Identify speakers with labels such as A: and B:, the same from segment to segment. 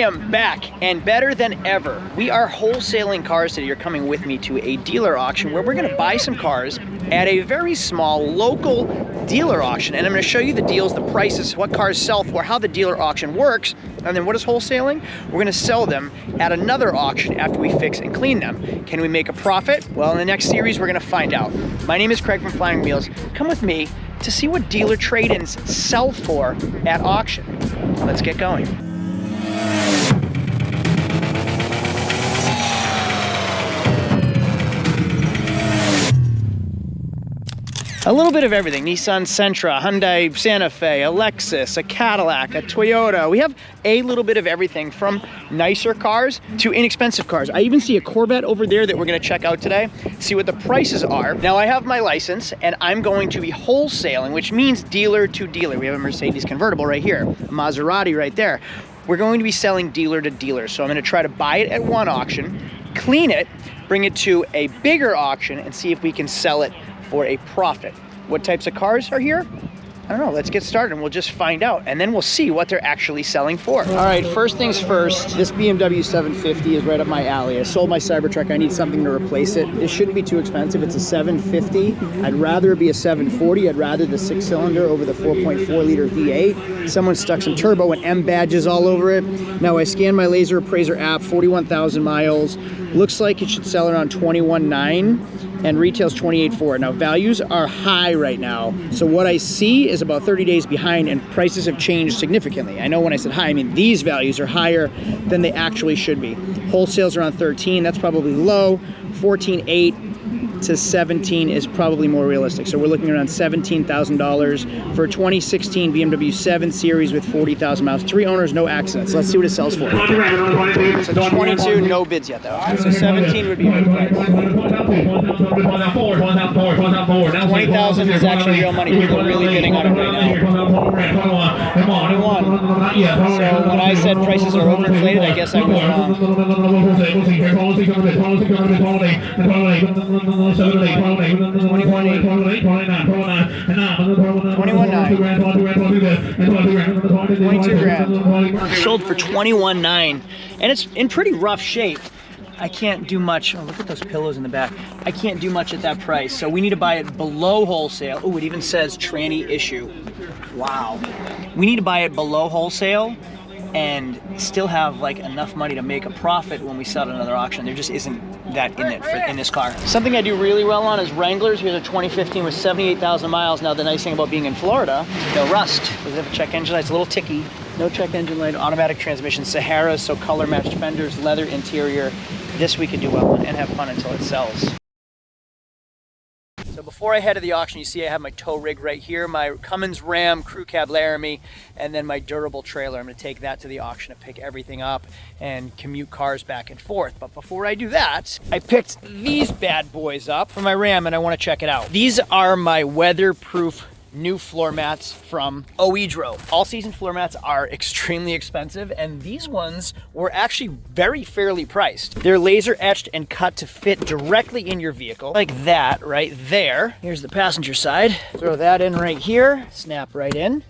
A: am back, and better than ever. We are wholesaling cars today. You're coming with me to a dealer auction where we're gonna buy some cars at a very small local dealer auction. And I'm gonna show you the deals, the prices, what cars sell for, how the dealer auction works, and then what is wholesaling? We're gonna sell them at another auction after we fix and clean them. Can we make a profit? Well, in the next series, we're gonna find out. My name is Craig from Flying Wheels. Come with me to see what dealer trade-ins sell for at auction. Let's get going. A little bit of everything. Nissan Sentra, Hyundai Santa Fe, a Lexus, a Cadillac, a Toyota. We have a little bit of everything from nicer cars to inexpensive cars. I even see a Corvette over there that we're gonna check out today, see what the prices are. Now I have my license and I'm going to be wholesaling, which means dealer to dealer. We have a Mercedes convertible right here, a Maserati right there. We're going to be selling dealer to dealer. So I'm gonna try to buy it at one auction, clean it, bring it to a bigger auction and see if we can sell it for a profit. What types of cars are here? I don't know, let's get started and we'll just find out and then we'll see what they're actually selling for. All right, first things first, this BMW 750 is right up my alley. I sold my Cybertruck, I need something to replace it. It shouldn't be too expensive, it's a 750. I'd rather it be a 740, I'd rather the 6-cylinder over the 4.4 liter V8. Someone stuck some turbo and M badges all over it. Now I scanned my Laser Appraiser app, 41,000 miles. Looks like it should sell around 21.9 and retails 28.4. Now values are high right now. So what I see is about 30 days behind and prices have changed significantly. I know when I said high, I mean these values are higher than they actually should be. Wholesale's around 13, that's probably low. 14.8 to 17 is probably more realistic. So we're looking around $17,000 for a 2016 BMW 7 Series with 40,000 miles. 3 owners, no accidents. Let's see what it sells for. So 22, no bids yet though. So 17 would be a good price. 20,000 is actually real money. People are really bidding on it right now. 21. So when I said prices are overinflated, I guess I was wrong. 22 grand. Sold for 21.9, and it's in pretty rough shape. I can't do much. Oh, look at those pillows in the back. I can't do much at that price, so we need to buy it below wholesale. Oh, it even says tranny issue. Wow. We need to buy it below wholesale and still have like enough money to make a profit when we sell at another auction. There just isn't that in it in this car. Something I do really well on is Wranglers. Here's a 2015 with 78,000 miles. Now the nice thing about being in Florida, no rust. Does it have a check engine light? It's a little ticky. No check engine light, automatic transmission, Sahara, so color matched fenders, leather interior. This we can do well on and have fun until it sells. So before I head to the auction, you see I have my tow rig right here, my Cummins Ram Crew Cab Laramie, and then my durable trailer. I'm gonna take that to the auction to pick everything up and commute cars back and forth. But before I do that, I picked these bad boys up for my Ram and I wanna check it out. These are my weatherproof new floor mats from Oedro. All season floor mats are extremely expensive and these ones were actually very fairly priced. They're laser etched and cut to fit directly in your vehicle, like that right there. Here's the passenger side. Throw that in right here, snap right in.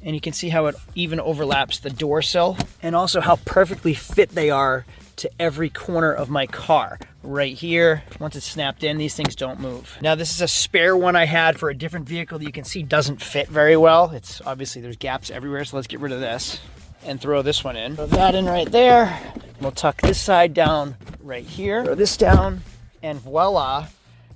A: And you can see how it even overlaps the door sill and also how perfectly fit they are to every corner of my car. Right here, once it's snapped in, these things don't move. Now this is a spare one I had for a different vehicle that you can see doesn't fit very well. It's obviously there's gaps everywhere, so let's get rid of this and throw this one in. Throw that in right there. We'll tuck this side down right here. Throw this down and voila,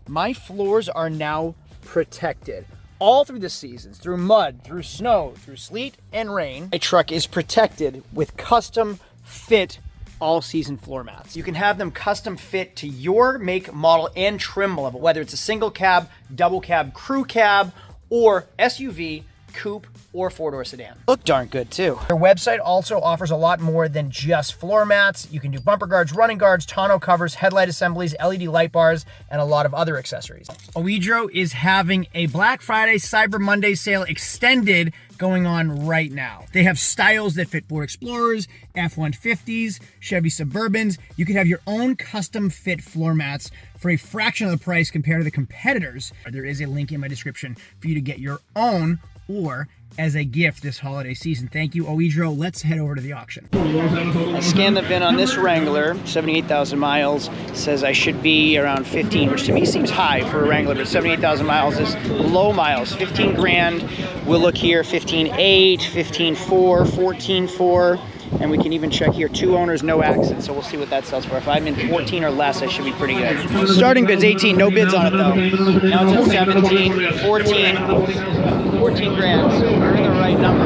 A: my floors are now protected. All through the seasons, through mud, through snow, through sleet and rain, my truck is protected with custom fit all-season floor mats. You can have them custom fit to your make, model, and trim level, whether it's a single cab, double cab, crew cab, or SUV, coupe, or four-door sedan. Look darn good too. Their website also offers a lot more than just floor mats. You can do bumper guards, running guards, tonneau covers, headlight assemblies, LED light bars, and a lot of other accessories. Oedro is having a Black Friday, Cyber Monday sale extended going on right now. They have styles that fit Ford Explorers, F-150s, Chevy Suburbans. You can have your own custom fit floor mats for a fraction of the price compared to the competitors. There is a link in my description for you to get your own or as a gift this holiday season. Thank you, Oedro. Let's head over to the auction. I scanned the VIN on this Wrangler, 78,000 miles. It says I should be around 15, which to me seems high for a Wrangler, but 78,000 miles is low miles. 15 grand. We'll look here, 15.8, 15.4, 14.4. And we can even check here, 2 owners, no accidents, so we'll see what that sells for. If I'm in 14 or less, I should be pretty good. Starting bid's 18, no bids on it though. Now it's at 17, 14 grand, so we're in the right number.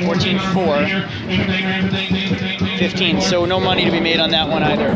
A: 14.4, 15, so no money to be made on that one either.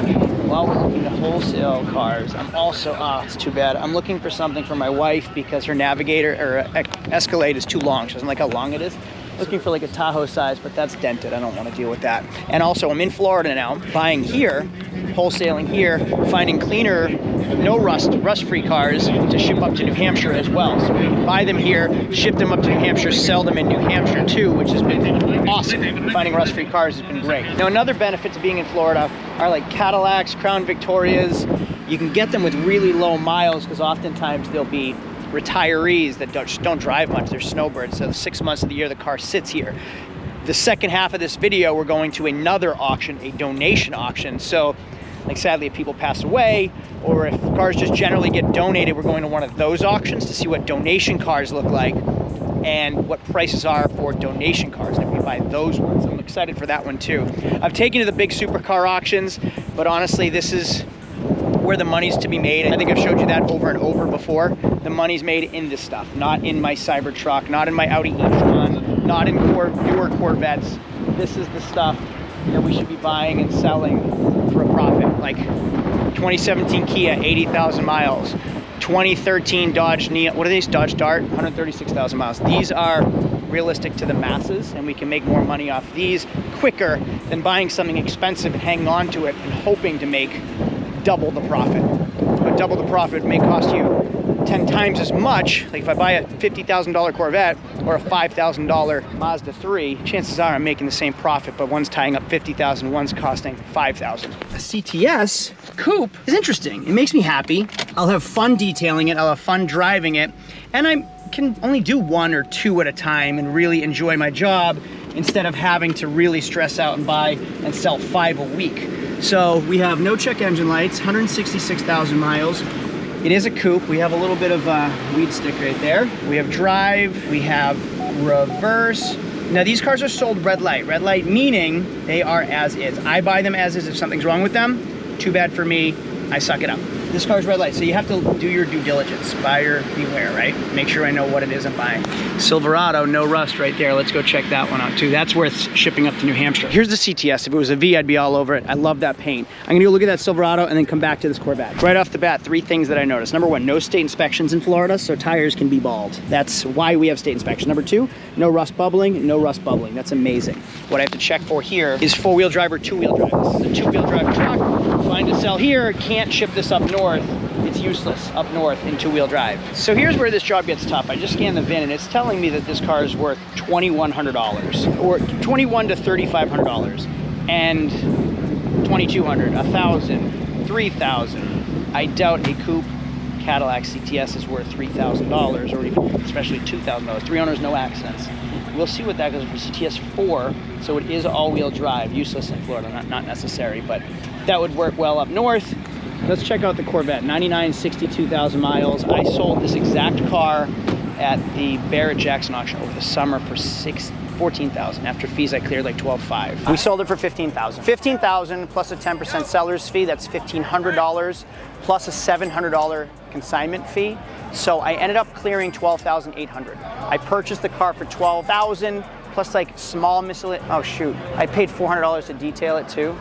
A: While we're looking at wholesale cars, I'm also, it's too bad. I'm looking for something for my wife because her Navigator, or Escalade is too long. She doesn't like how long it is. Looking for like a Tahoe size, but that's dented. I don't want to deal with that. And also, I'm in Florida now, buying here, wholesaling here, finding cleaner, no rust-free cars to ship up to New Hampshire as well. So we can buy them here, ship them up to New Hampshire, sell them in New Hampshire too, which has been awesome. Finding rust-free cars has been great. Now, another benefit to being in Florida are like Cadillacs, Crown Victorias. You can get them with really low miles because oftentimes they'll be retirees that just don't drive much. They're snowbirds, so 6 months of the year the car sits here. The second half of this video, we're going to another auction, a donation auction. So, like sadly, if people pass away or if cars just generally get donated, we're going to one of those auctions to see what donation cars look like and what prices are for donation cars. And if we buy those ones, I'm excited for that one too. I've taken to the big supercar auctions, but honestly, this is where the money's to be made. I think I've showed you that over and over before. The money's made in this stuff, not in my Cybertruck, not in my Audi e-tron, not in newer Corvettes. This is the stuff that we should be buying and selling for a profit. Like 2017 Kia, 80,000 miles. 2013 Dodge Neon, what are these? Dodge Dart, 136,000 miles. These are realistic to the masses, and we can make more money off these quicker than buying something expensive and hanging on to it and hoping to make double the profit. But double the profit may cost you 10 times as much. Like if I buy a $50,000 Corvette or a $5,000 Mazda 3, chances are I'm making the same profit, but one's tying up $50,000, one's costing $5,000. A CTS coupe is interesting. It makes me happy. I'll have fun detailing it, I'll have fun driving it, and I can only do 1 or 2 at a time and really enjoy my job instead of having to really stress out and buy and sell 5 a week. So we have no check engine lights, 166,000 miles. It is a coupe. We have a little bit of weed stick right there. We have drive, we have reverse. Now these cars are sold red light. Red light meaning they are as is. I buy them as is. If something's wrong with them, too bad for me, I suck it up. This car's red light, so you have to do your due diligence. Buyer beware, right? Make sure I know what it is I'm buying. Silverado, no rust right there. Let's go check that one out too. That's worth shipping up to New Hampshire. Here's the CTS. If it was a V, I'd be all over it. I love that paint. I'm gonna go look at that Silverado and then come back to this Corvette. Right off the bat, 3 things that I noticed. Number 1, no state inspections in Florida, so tires can be bald. That's why we have state inspection. Number 2, no rust bubbling, no rust bubbling. That's amazing. What I have to check for here is 4-wheel drive or 2-wheel drive. This is a 2-wheel drive truck. Find to sell here, can't ship this up north. It's useless up north in 2-wheel drive. So here's where this job gets tough. I just scanned the VIN and it's telling me that this car is worth $2,100 or $2,100 to $3,500 and $2,200, $1,000, $3,000. I doubt a coupe Cadillac CTS is worth $3,000 or even especially $2,000. 3 owners, no accidents. We'll see what that goes for CTS 4. So it is all-wheel drive, useless in Florida, not necessary, but that would work well up north. Let's check out the Corvette, 99, 62,000 miles. I sold this exact car at the Barrett-Jackson auction over the summer for $14,000. After fees, I cleared like $12,500. We sold it for $15,000. $15,000 plus a 10% seller's fee, that's $1,500, plus a $700 consignment fee. So I ended up clearing $12,800. I purchased the car for $12,000 plus like small miscellaneous. Oh shoot, I paid $400 to detail it too.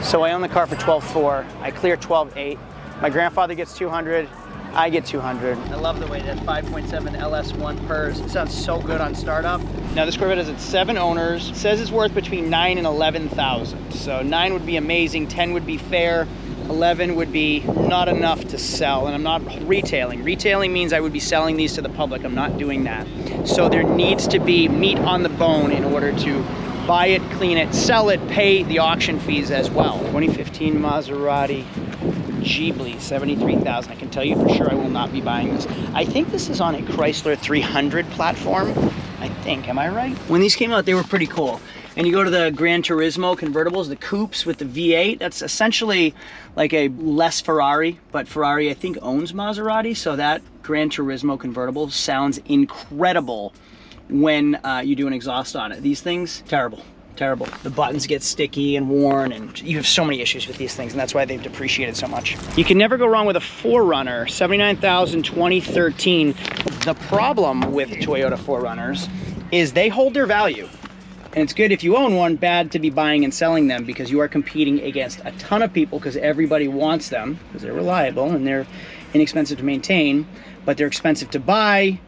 A: So I own the car for $12,400. I clear $12,800. My grandfather gets $200. I get $200. I love the way that 5.7 LS1 purrs. It sounds so good on startup. Now this Corvette has its 7 owners. It says it's worth between $9,000 and $11,000. So 9 would be amazing, 10 would be fair, 11 would be not enough to sell, and I'm not retailing. Retailing means I would be selling these to the public. I'm not doing that. So there needs to be meat on the bone in order to buy it, clean it, sell it, pay the auction fees as well. 2015 Maserati Ghibli, 73,000. I can tell you for sure I will not be buying this. I think this is on a Chrysler 300 platform. I think, am I right? When these came out, they were pretty cool. And you go to the Gran Turismo convertibles, the coupes with the V8, that's essentially like a less Ferrari, but Ferrari I think owns Maserati, so that Gran Turismo convertible sounds incredible when you do an exhaust on it. These things, terrible. Terrible. The buttons get sticky and worn, and you have so many issues with these things, and that's why they've depreciated so much. You can never go wrong with a 4Runner, 79,000, 2013. The problem with Toyota 4Runners is they hold their value. And it's good if you own one, bad to be buying and selling them because you are competing against a ton of people because everybody wants them because they're reliable and they're inexpensive to maintain, but they're expensive to buy,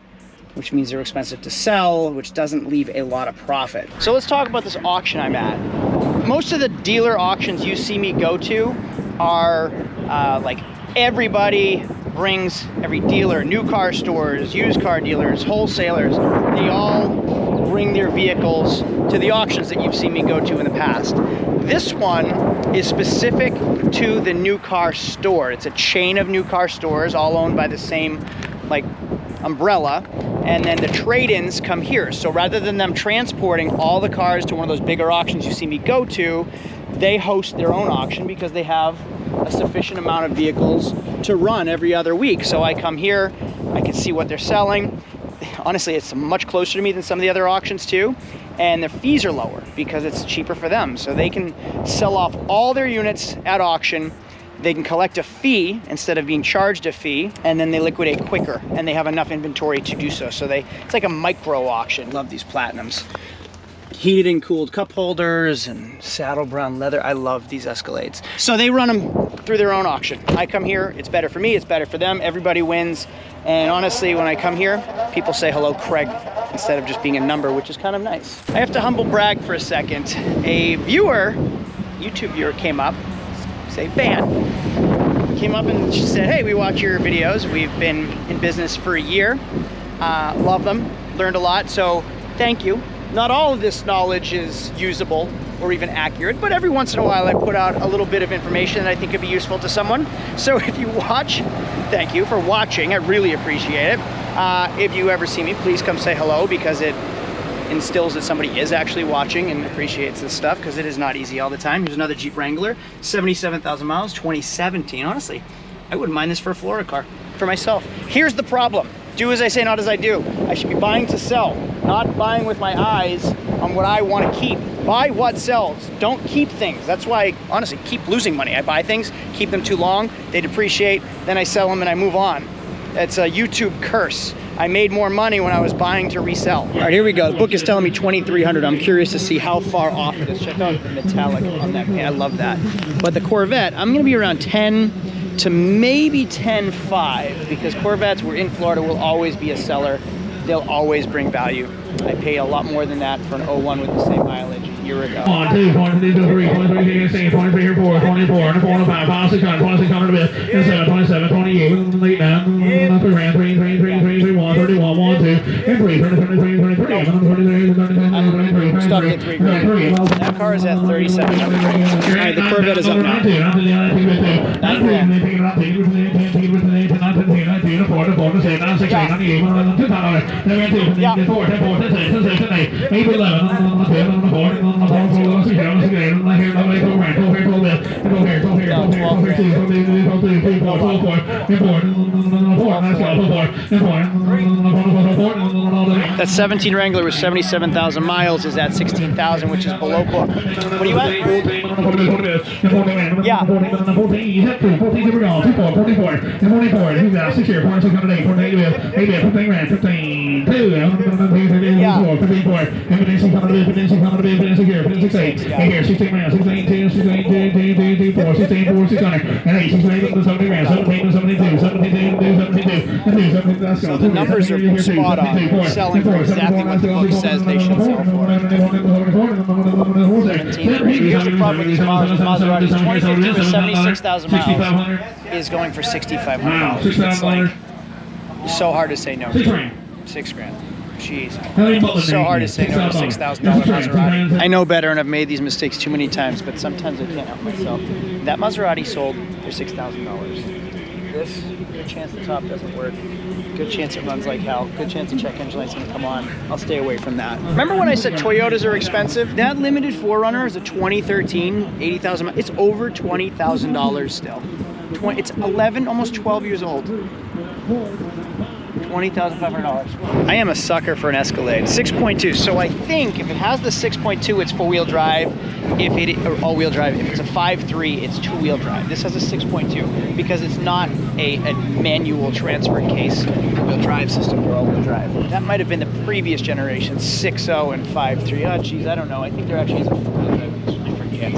A: which means they're expensive to sell, which doesn't leave a lot of profit. So let's talk about this auction I'm at. Most of the dealer auctions you see me go to are like everybody brings, every dealer, new car stores, used car dealers, wholesalers, they all bring their vehicles to the auctions that you've seen me go to in the past. This one is specific to the new car store. It's a chain of new car stores, all owned by the same like umbrella, and then the trade-ins come here. So rather than them transporting all the cars to one of those bigger auctions you see me go to, they host their own auction because they have a sufficient amount of vehicles to run every other week. So I come here, I can see what they're selling. Honestly, it's much closer to me than some of the other auctions too, and their fees are lower because it's cheaper for them. So they can sell off all their units at auction, they can collect a fee instead of being charged a fee, and then they liquidate quicker, and they have enough inventory to do so. So it's like a micro auction. Love these Platinums. Heated and cooled cup holders and saddle brown leather. I love these Escalades. So they run them through their own auction. I come here, it's better for me, it's better for them, everybody wins. And honestly, when I come here, people say hello Craig instead of just being a number, which is kind of nice. I have to humble brag for a second. A viewer, YouTube viewer came up, say fan, came up and she said, hey, we watch your videos. We've been in business for a year. Love them, learned a lot, so thank you. Not all of this knowledge is usable or even accurate, but every once in a while I put out a little bit of information that I think could be useful to someone. So if you watch, thank you for watching. I really appreciate it. If you ever see me, please come say hello because it instills that somebody is actually watching and appreciates this stuff because it is not easy all the time. Here's another Jeep Wrangler, 77,000 miles, 2017. Honestly, I wouldn't mind this for a Florida car for myself. Here's the problem. Do as I say, not as I do. I should be buying to sell, not buying with my eyes on what I want to keep. Buy what sells. Don't keep things. That's why I honestly keep losing money. I buy things, keep them too long, they depreciate, then I sell them and I move on. It's a YouTube curse. I made more money when I was buying to resell. All right, here we go. The book is telling me 2,300. I'm curious to see how far off it is. Check out the metallic on that paint. I love that. But the Corvette, I'm gonna be around 10 to maybe 10.5 because Corvettes, we're in Florida, will always be a seller. They'll always bring value. I pay a lot more than that for an 01 with the same mileage a year ago. 1, 2, 23, 23, 23, 24, 24, 25, 26, 26, 27, 27, 28, 29, 31, 1, 2, 3, 33, I'm stuck at 3 grand. That car is at 37. All right, the Corvette is up now. Not grand. That 17 Wrangler with 77,000 miles is at 16,000, which is below book. What are you at? Yeah. So the numbers are spot on. We're selling for exactly what the book says they should sell for. 17. Here's the problem with these Maseratis. 2015 with 76,000 miles is going for $6,500. It's like so hard to say no to. 6 grand. Jeez. It's so hard to say no to a $6,000 Maserati. I know better, and I've made these mistakes too many times, but sometimes I can't help myself. That Maserati sold for $6,000. This, good chance the top doesn't work. Good chance it runs like hell. Good chance the check engine light's gonna come on. I'll stay away from that. Remember when I said Toyotas are expensive? That limited 4Runner is a 2013, 80,000. It's over $20,000 still. It's 11, almost 12 years old. $20,500. I am a sucker for an Escalade. 6.2. So I think if it has the 6.2, it's four-wheel drive. If it or all-wheel drive, if it's a 5.3, it's two-wheel drive. This has a 6.2 because it's not a manual transfer case four-wheel drive system or all-wheel drive. That might have been the previous generation, 6.0 and 5.3. Oh, geez, I don't know. I think there actually is a four-wheel drive. I forget.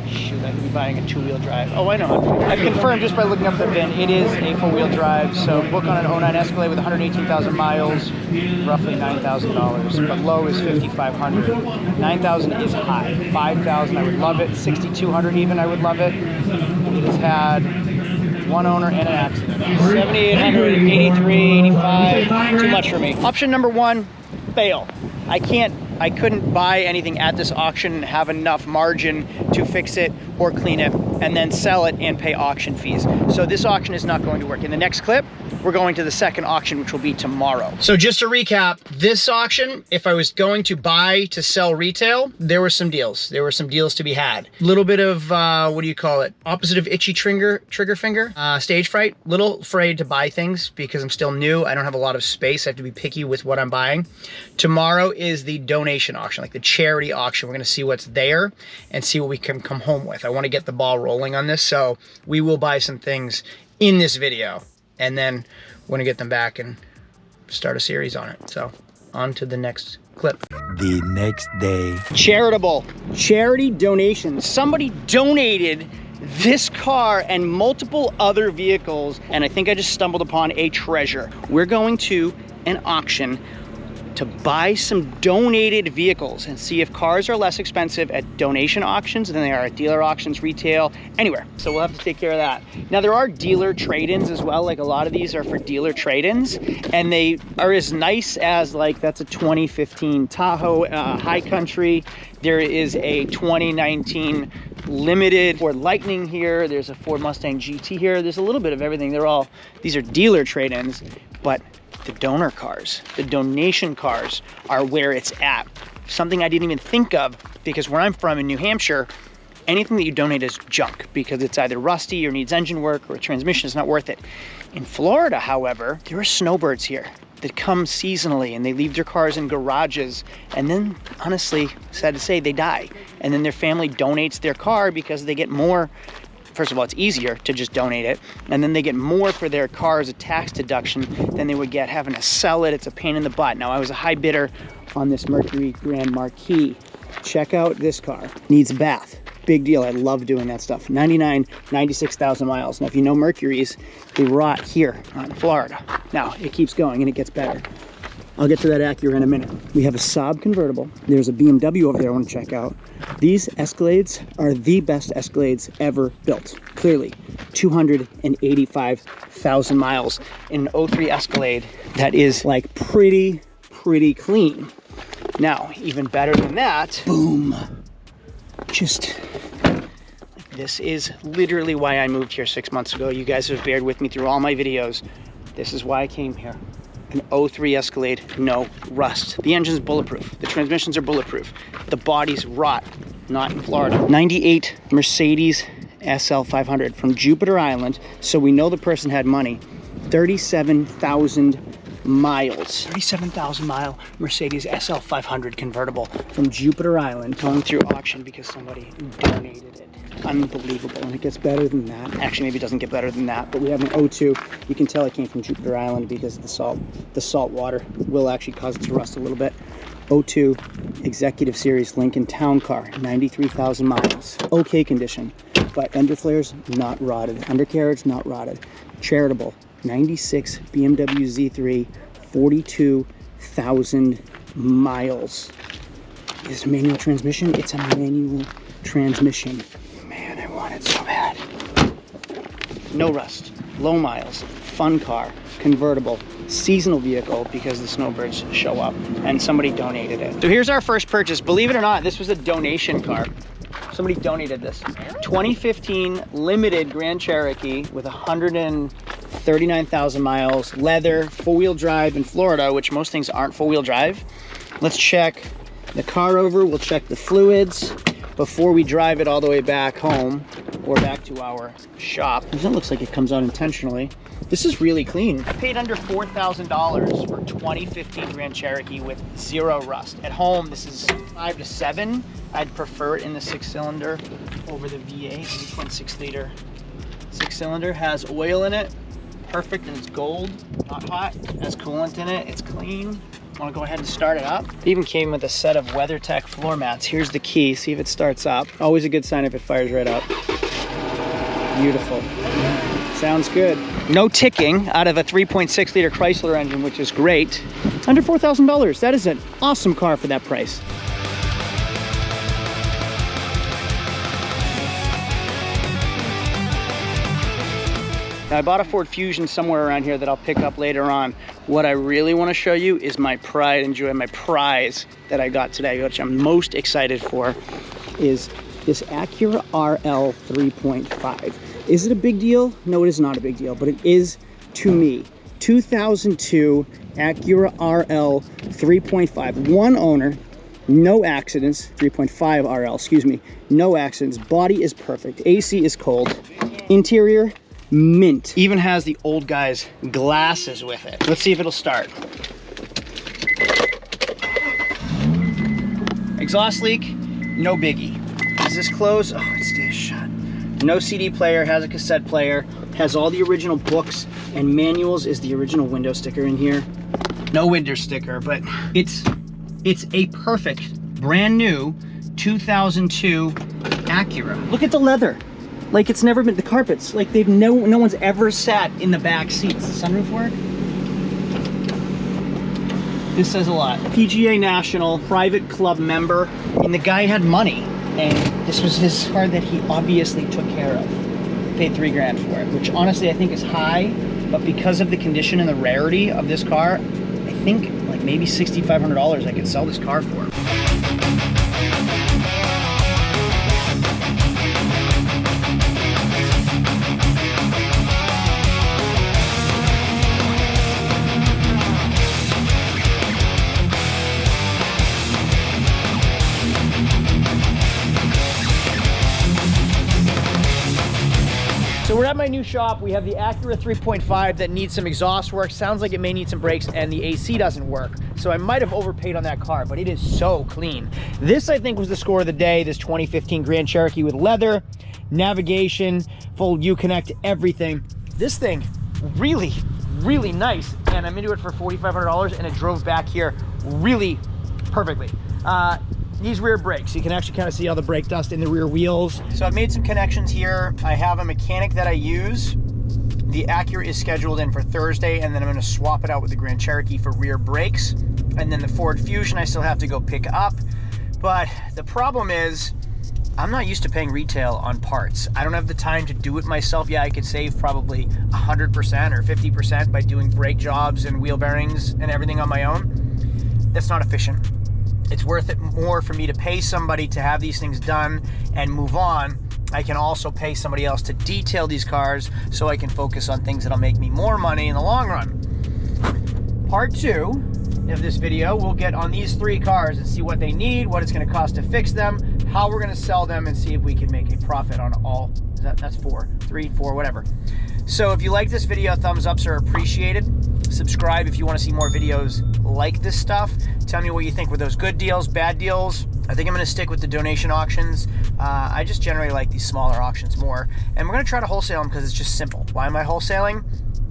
A: Shoot, I could be buying a two-wheel drive. Oh, I know. I've confirmed just by looking up the VIN, it is a four-wheel drive. So book on an 09 Escalade with 118,000 miles, roughly $9,000. But low is $5,500. 9,000 is high. 5,000, I would love it. 6,200 even, I would love it. It has had one owner and an accident. 7,800, 83, 85, too much for me. Option number one, fail. I couldn't buy anything at this auction and have enough margin to fix it or clean it and then sell it and pay auction fees. So this auction is not going to work. In the next clip, we're going to the second auction, which will be tomorrow. So just to recap, this auction, if I was going to buy to sell retail, there were some deals. There were some deals to be had. A little bit of, what do you call it? Opposite of itchy trigger finger, stage fright. Little afraid to buy things because I'm still new. I don't have a lot of space. I have to be picky with what I'm buying. Tomorrow is the donation auction, like the charity auction. We're gonna see what's there and see what we can come home with. I wanna get the ball rolling on this, so we will buy some things in this video and then we're gonna get them back and start a series on it. So on to the next clip.
B: The next day.
A: Charity donation. Somebody donated this car and multiple other vehicles, and I think I just stumbled upon a treasure. We're going to an auction to buy some donated vehicles and see if cars are less expensive at donation auctions than they are at dealer auctions, retail, anywhere. So we'll have to take care of that. Now there are dealer trade-ins as well. Like a lot of these are for dealer trade-ins, and they are as nice as, like, that's a 2015 Tahoe High Country. There is a 2019 Limited Ford Lightning here. There's a Ford Mustang GT here. There's a little bit of everything. These are dealer trade-ins, but the donor cars, the donation cars are where it's at. Something I didn't even think of, because where I'm from in New Hampshire, anything that you donate is junk because it's either rusty or needs engine work or a transmission is not worth it. In Florida, however, there are snowbirds here that come seasonally and they leave their cars in garages, and then, honestly, sad to say, they die. And then their family donates their car because they get more. First of all, it's easier to just donate it, and then they get more for their car as a tax deduction than they would get having to sell it. It's a pain in the butt. Now, I was a high bidder on this Mercury Grand Marquis. Check out this car. Needs a bath. Big deal. I love doing that stuff. 96,000 miles. Now, if you know Mercuries, they rot here in Florida. Now, it keeps going and it gets better. I'll get to that Acura in a minute. We have a Saab convertible. There's a BMW over there I want to check out. These Escalades are the best Escalades ever built. Clearly, 285,000 miles in an 03 Escalade that is like pretty clean. Now, even better than that, boom. This is literally why I moved here 6 months ago. You guys have bared with me through all my videos. This is why I came here. An 03 Escalade, no rust. The engine's bulletproof. The transmissions are bulletproof. The bodies rot, not in Florida. 98 Mercedes SL 500 from Jupiter Island, so we know the person had money. 37,000 miles. 37,000 mile Mercedes SL 500 convertible from Jupiter Island, going through auction because somebody donated it. Unbelievable. And it gets better than that. Actually, maybe it doesn't get better than that, but we have an 02. You can tell it came from Jupiter Island because of the salt. The salt water will actually cause it to rust a little bit. 02 Executive Series Lincoln Town Car, 93,000 miles. Okay condition, but fender flares not rotted. Undercarriage not rotted. Charitable, 96 BMW Z3, 42,000 miles. Is it a manual transmission? It's a manual transmission. Man, I want it so bad. No rust, low miles, fun car, convertible, seasonal vehicle because the snowbirds show up, and somebody donated it. So here's our first purchase. Believe it or not, this was a donation car. Somebody donated this. 2015 limited Grand Cherokee with 139,000 miles, leather, four-wheel drive in Florida, which most things aren't four-wheel drive. Let's check the car over. We'll check the fluids before we drive it all the way back home or back to our shop. It looks like it comes out intentionally. This is really clean. I paid under $4,000 for 2015 Grand Cherokee with zero rust. At home, this is 5 to 7. I'd prefer it in the 6-cylinder over the V8. This one 6-liter 6-cylinder has oil in it. Perfect, and it's gold, not hot. It has coolant in it, it's clean. Want to go ahead and start it up? It even came with a set of WeatherTech floor mats. Here's the key, see if it starts up. Always a good sign if it fires right up. Beautiful. Sounds good. No ticking out of a 3.6 liter Chrysler engine, which is great. Under $4,000. That is an awesome car for that price. Now, I bought a Ford Fusion somewhere around here that I'll pick up later on. What I really want to show you is my pride and joy, my prize that I got today, which I'm most excited for, is this Acura RL 3.5. Is it a big deal? No, it is not a big deal, but it is to me. 2002 Acura RL 3.5, one owner, no accidents. 3.5 RL, excuse me, no accidents. Body is perfect, AC is cold, interior mint. Even has the old guy's glasses with it. Let's see if it'll start. Exhaust leak, no biggie. Does this close? Oh, it stays shut. No CD player, has a cassette player, has all the original books and manuals. Is the original window sticker in here? No window sticker, but it's a perfect brand new 2002 Acura. Look at the leather. Like, it's never been, the carpets, like no one's ever sat in the back seats. The sunroof work? This says a lot. PGA National, private club member, and the guy had money, and this was his car that he obviously took care of. Paid $3 grand for it, which honestly I think is high, but because of the condition and the rarity of this car, I think like maybe $6,500 I could sell this car for. So we're at my new shop. We have the Acura 3.5 that needs some exhaust work. Sounds like it may need some brakes, and the AC doesn't work. So I might have overpaid on that car, but it is so clean. This, I think, was the score of the day, this 2015 Grand Cherokee with leather, navigation, full Uconnect, everything. This thing, really, really nice. And I'm into it for $4,500, and it drove back here really perfectly. These rear brakes, you can actually kind of see all the brake dust in the rear wheels. So I've made some connections here. I have a mechanic that I use. The Acura is scheduled in for Thursday, and then I'm going to swap it out with the Grand Cherokee for rear brakes. And then the Ford Fusion I still have to go pick up. But the problem is, I'm not used to paying retail on parts. I don't have the time to do it myself. Yeah, I could save probably 100% or 50% by doing brake jobs and wheel bearings and everything on my own. That's not efficient. It's worth it more for me to pay somebody to have these things done and move on. I can also pay somebody else to detail these cars so I can focus on things that'll make me more money in the long run. Part 2 of this video, we'll get on these 3 cars and see what they need, what it's going to cost to fix them, how we're going to sell them, and see if we can make a profit on all. That's 4, 3, 4, whatever. So if you like this video, thumbs ups are appreciated. Subscribe if you want to see more videos like this stuff. Tell me what you think. Were those good deals, bad deals? I think I'm going to stick with the donation auctions. I just generally like these smaller auctions more. And we're going to try to wholesale them because it's just simple. Why am I wholesaling?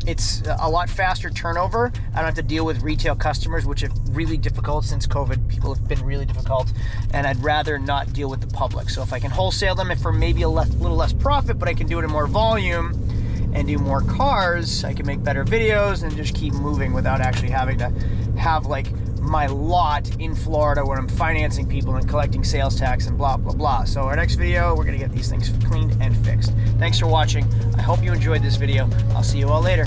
A: It's a lot faster turnover. I don't have to deal with retail customers, which are really difficult since COVID. People have been really difficult, and I'd rather not deal with the public. So if I can wholesale them for maybe a little less profit, but I can do it in more volume and do more cars, I can make better videos and just keep moving without actually having to have like my lot in Florida where I'm financing people and collecting sales tax and blah, blah, blah. So our next video, we're gonna get these things cleaned and fixed. Thanks for watching. I hope you enjoyed this video. I'll see you all later.